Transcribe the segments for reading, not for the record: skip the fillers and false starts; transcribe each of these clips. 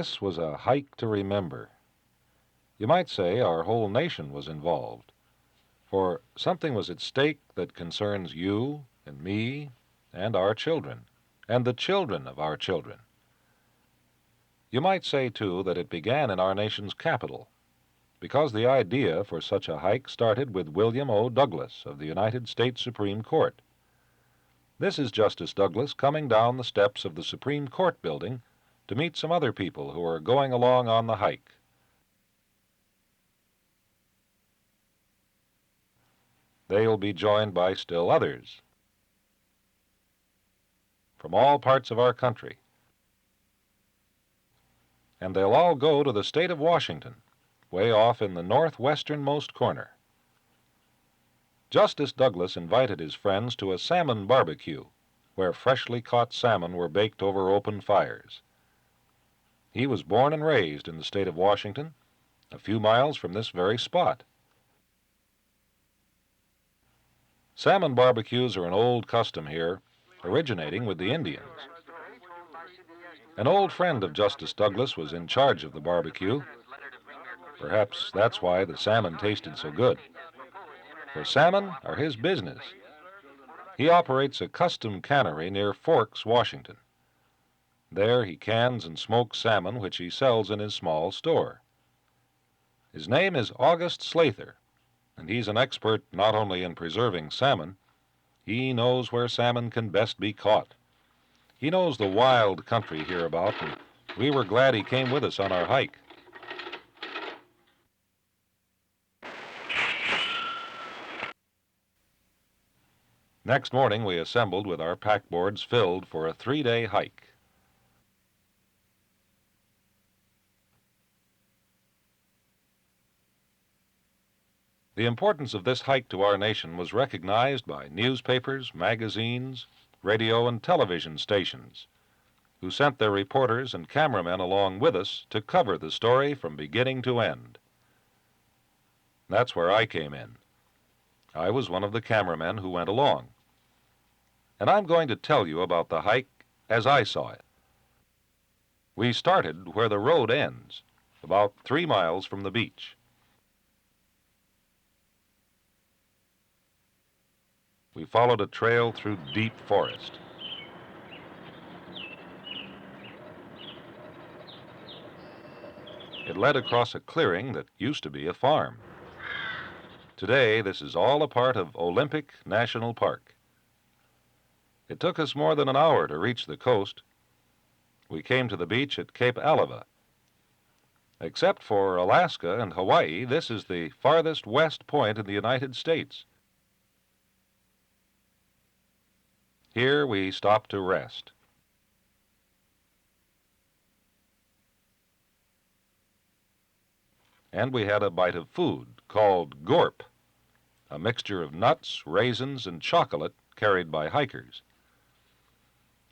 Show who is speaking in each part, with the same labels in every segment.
Speaker 1: This was a hike to remember. You might say our whole nation was involved, for something was at stake that concerns you and me and our children, and the children of our children. You might say, too, that it began in our nation's capital, because the idea for such a hike started with William O. Douglas of the United States Supreme Court. This is Justice Douglas coming down the steps of the Supreme Court building to meet some other people who are going along on the hike. They'll be joined by still others from all parts of our country. And they'll all go to the state of Washington, way off in the northwesternmost corner. Justice Douglas invited his friends to a salmon barbecue, where freshly caught salmon were baked over open fires. He was born and raised in the state of Washington, a few miles from this very spot. Salmon barbecues are an old custom here, originating with the Indians. An old friend of Justice Douglas was in charge of the barbecue. Perhaps that's why the salmon tasted so good. For salmon are his business. He operates a custom cannery near Forks, Washington. There he cans and smokes salmon, which he sells in his small store. His name is August Slather, and he's an expert not only in preserving salmon, he knows where salmon can best be caught. He knows the wild country hereabout, and we were glad he came with us on our hike. Next morning we assembled with our packboards filled for a 3-day hike. The importance of this hike to our nation was recognized by newspapers, magazines, radio and television stations, who sent their reporters and cameramen along with us to cover the story from beginning to end. That's where I came in. I was one of the cameramen who went along. And I'm going to tell you about the hike as I saw it. We started where the road ends, about 3 miles from the beach. We followed a trail through deep forest. It led across a clearing that used to be a farm. Today, this is all a part of Olympic National Park. It took us more than an hour to reach the coast. We came to the beach at Cape Alava. Except for Alaska and Hawaii, this is the farthest west point in the United States. Here we stopped to rest. And we had a bite of food called gorp, a mixture of nuts, raisins, and chocolate carried by hikers.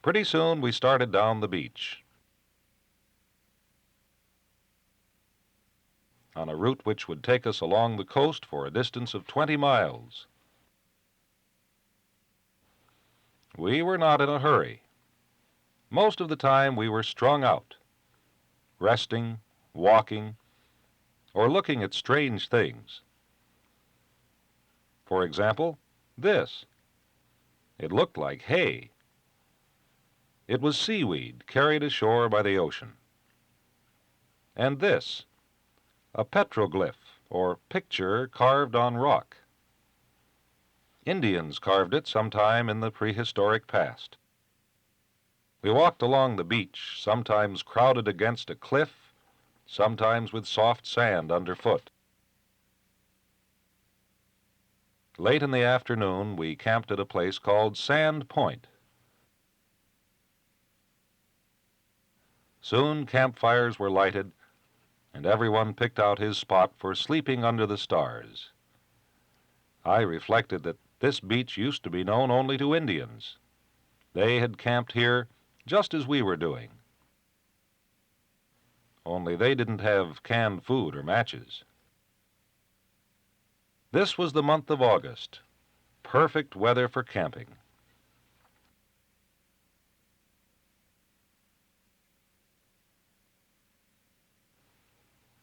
Speaker 1: Pretty soon we started down the beach on a route which would take us along the coast for a distance of 20 miles. We were not in a hurry. Most of the time we were strung out, resting, walking, or looking at strange things. For example, this. It looked like hay. It was seaweed carried ashore by the ocean. And this, a petroglyph, or picture carved on rock. Indians carved it sometime in the prehistoric past. We walked along the beach, sometimes crowded against a cliff, sometimes with soft sand underfoot. Late in the afternoon, we camped at a place called Sand Point. Soon campfires were lighted, and everyone picked out his spot for sleeping under the stars. I reflected that this beach used to be known only to Indians. They had camped here just as we were doing. Only they didn't have canned food or matches. This was the month of August, perfect weather for camping.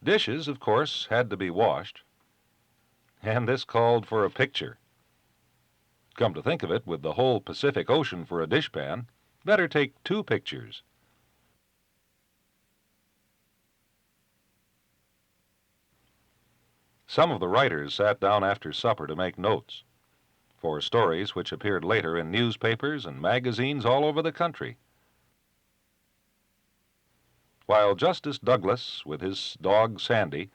Speaker 1: Dishes, of course, had to be washed, and this called for a picture. Come to think of it, with the whole Pacific Ocean for a dishpan, better take 2 pictures. Some of the writers sat down after supper to make notes for stories which appeared later in newspapers and magazines all over the country, while Justice Douglas, with his dog Sandy,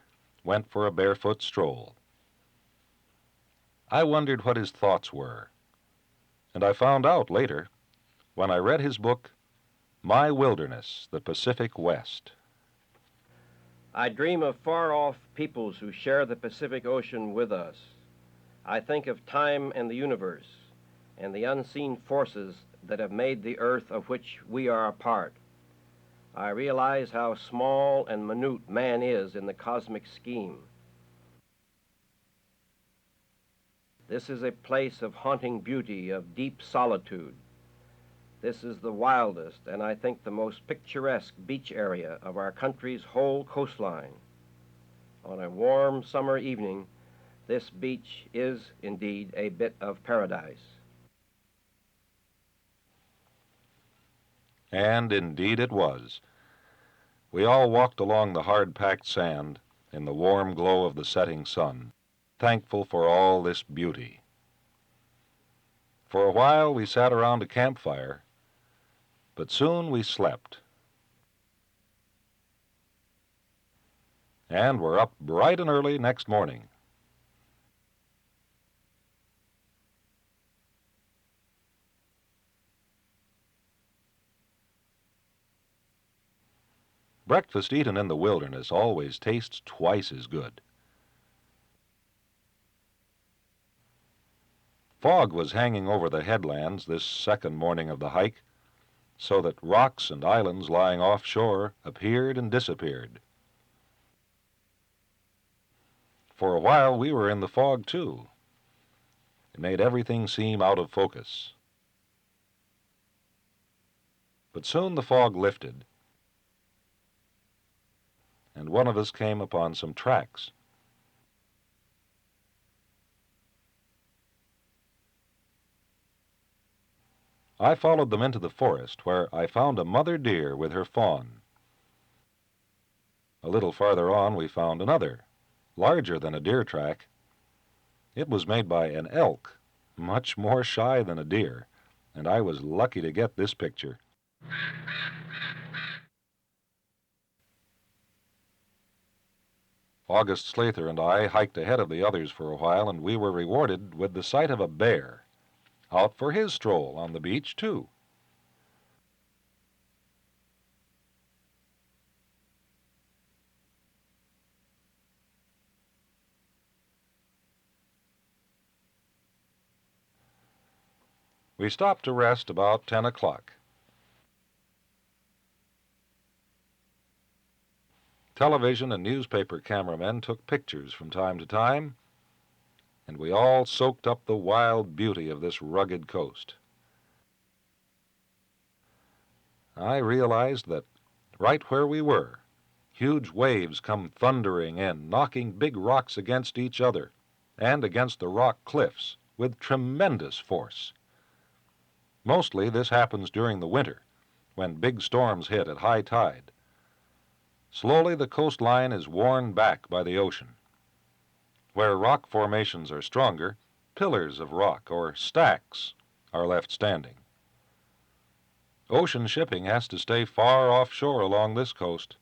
Speaker 1: went for a barefoot stroll. I wondered what his thoughts were, and I found out later when I read his book, My Wilderness, the Pacific West.
Speaker 2: I dream of far-off peoples who share the Pacific Ocean with us. I think of time and the universe and the unseen forces that have made the earth of which we are a part. I realize how small and minute man is in the cosmic scheme. This is a place of haunting beauty, of deep solitude. This is the wildest and I think the most picturesque beach area of our country's whole coastline. On a warm summer evening, this beach is indeed a bit of paradise.
Speaker 1: And indeed it was. We all walked along the hard-packed sand in the warm glow of the setting sun, thankful for all this beauty. For a while we sat around a campfire, but soon we slept. And were up bright and early next morning. Breakfast eaten in the wilderness always tastes twice as good. Fog was hanging over the headlands this second morning of the hike, so that rocks and islands lying offshore appeared and disappeared. For a while we were in the fog too. It made everything seem out of focus. But soon the fog lifted, and one of us came upon some tracks. I followed them into the forest, where I found a mother deer with her fawn. A little farther on we found another, larger than a deer track. It was made by an elk, much more shy than a deer, and I was lucky to get this picture. August Slather and I hiked ahead of the others for a while, and we were rewarded with the sight of a bear, out for his stroll on the beach, too. We stopped to rest about 10 o'clock. Television and newspaper cameramen took pictures from time to time, and we all soaked up the wild beauty of this rugged coast. I realized that right where we were, huge waves come thundering in, knocking big rocks against each other and against the rock cliffs with tremendous force. Mostly this happens during the winter, when big storms hit at high tide. Slowly the coastline is worn back by the ocean. Where rock formations are stronger, pillars of rock or stacks are left standing. Ocean shipping has to stay far offshore along this coast.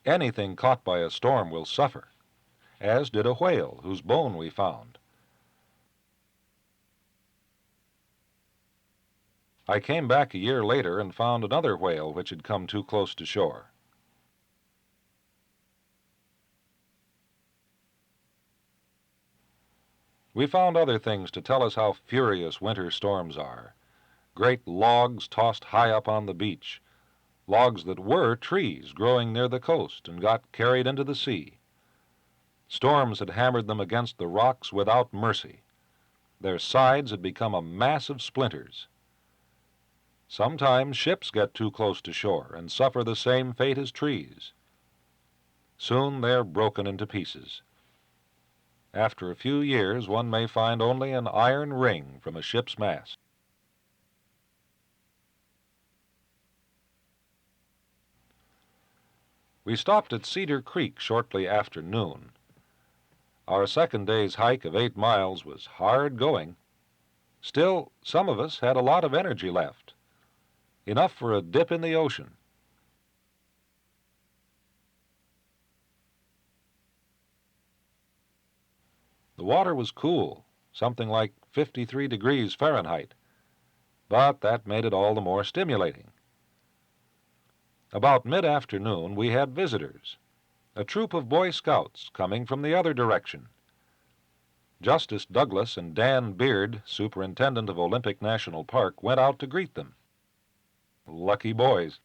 Speaker 1: Anything caught by a storm will suffer, as did a whale whose bone we found. I came back a year later and found another whale which had come too close to shore. We found other things to tell us how furious winter storms are. Great logs tossed high up on the beach, logs that were trees growing near the coast and got carried into the sea. Storms had hammered them against the rocks without mercy. Their sides had become a mass of splinters. Sometimes ships get too close to shore and suffer the same fate as trees. Soon they're broken into pieces. After a few years, one may find only an iron ring from a ship's mast. We stopped at Cedar Creek shortly after noon. Our second day's hike of 8 miles was hard going. Still, some of us had a lot of energy left, enough for a dip in the ocean. The water was cool, something like 53 degrees Fahrenheit, but that made it all the more stimulating. About mid-afternoon, we had visitors, a troop of Boy Scouts coming from the other direction. Justice Douglas and Dan Beard, superintendent of Olympic National Park, went out to greet them. Lucky boys.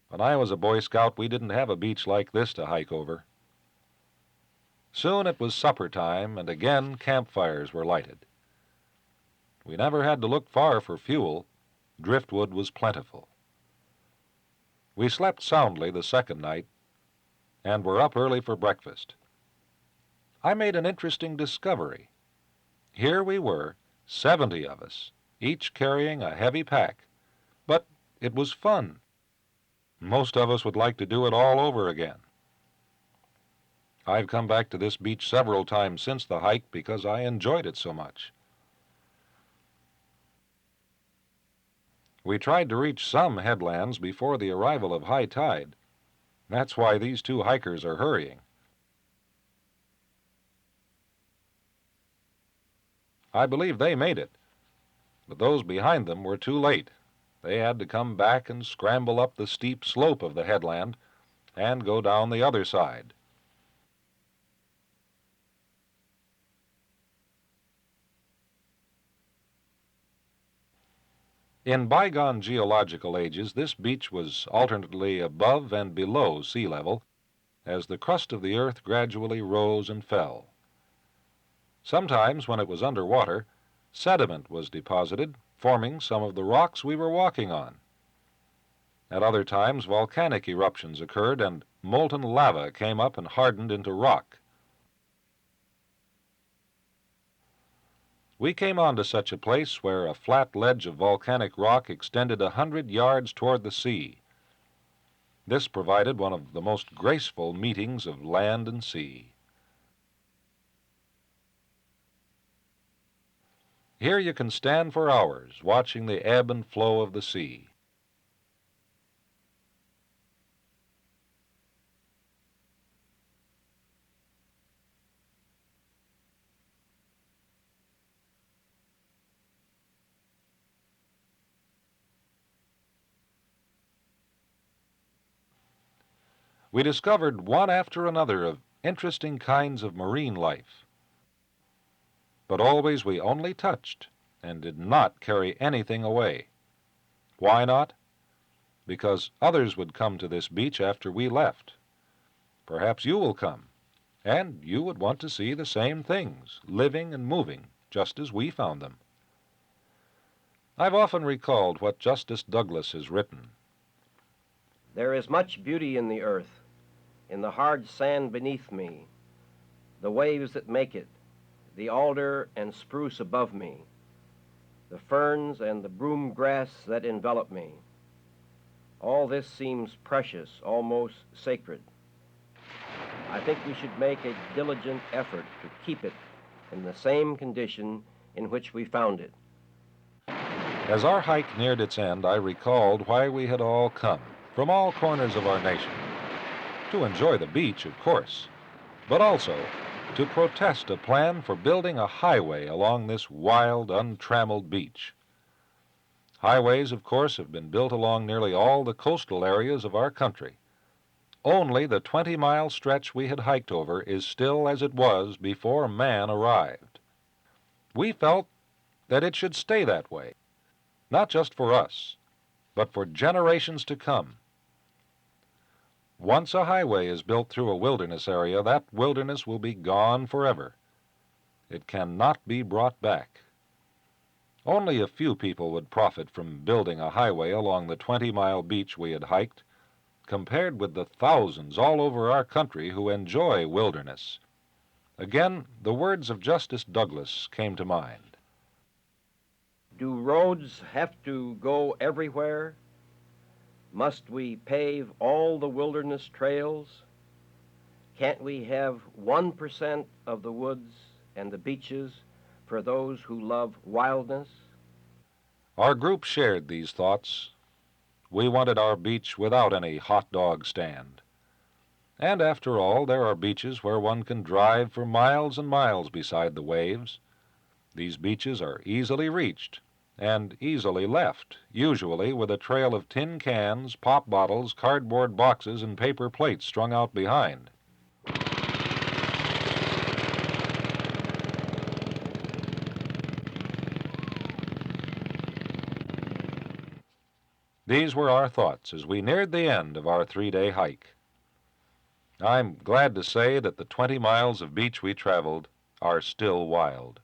Speaker 1: When I was a Boy Scout, we didn't have a beach like this to hike over. Soon it was supper time, and again campfires were lighted. We never had to look far for fuel. Driftwood was plentiful. We slept soundly the second night, and were up early for breakfast. I made an interesting discovery. Here we were, 70 of us, each carrying a heavy pack, but it was fun. Most of us would like to do it all over again. I've come back to this beach several times since the hike because I enjoyed it so much. We tried to reach some headlands before the arrival of high tide. That's why these two hikers are hurrying. I believe they made it, but those behind them were too late. They had to come back and scramble up the steep slope of the headland and go down the other side. In bygone geological ages, this beach was alternately above and below sea level as the crust of the earth gradually rose and fell. Sometimes, when it was underwater, sediment was deposited, forming some of the rocks we were walking on. At other times, volcanic eruptions occurred and molten lava came up and hardened into rock. We came onto such a place where a flat ledge of volcanic rock extended 100 yards toward the sea. This provided one of the most graceful meetings of land and sea. Here you can stand for hours watching the ebb and flow of the sea. We discovered one after another of interesting kinds of marine life. But always we only touched and did not carry anything away. Why not? Because others would come to this beach after we left. Perhaps you will come, and you would want to see the same things, living and moving, just as we found them. I've often recalled what Justice Douglas has written.
Speaker 2: There is much beauty in the earth, in the hard sand beneath me, the waves that make it, the alder and spruce above me, the ferns and the broom grass that envelop me. All this seems precious, almost sacred. I think we should make a diligent effort to keep it in the same condition in which we found it.
Speaker 1: As our hike neared its end, I recalled why we had all come, from all corners of our nation. To enjoy the beach, of course, but also to protest a plan for building a highway along this wild, untrammeled beach. Highways, of course, have been built along nearly all the coastal areas of our country. Only the 20-mile stretch we had hiked over is still as it was before man arrived. We felt that it should stay that way, not just for us, but for generations to come. Once a highway is built through a wilderness area, that wilderness will be gone forever. It cannot be brought back. Only a few people would profit from building a highway along the 20-mile beach we had hiked. compared with the thousands all over our country who enjoy wilderness. Again, the words of Justice Douglas came to mind.
Speaker 2: Do roads have to go everywhere? Must we pave all the wilderness trails? Can't we have 1% of the woods and the beaches for those who love wildness?
Speaker 1: Our group shared these thoughts. We wanted our beach without any hot dog stand. And after all, there are beaches where one can drive for miles and miles beside the waves. These beaches are easily reached and easily left, usually with a trail of tin cans, pop bottles, cardboard boxes, and paper plates strung out behind. These were our thoughts as we neared the end of our 3-day hike. I'm glad to say that the 20 miles of beach we traveled are still wild.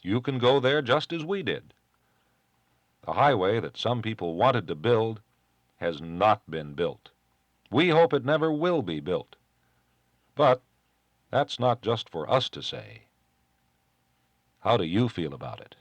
Speaker 1: You can go there just as we did. The highway that some people wanted to build has not been built. We hope it never will be built. But that's not just for us to say. How do you feel about it?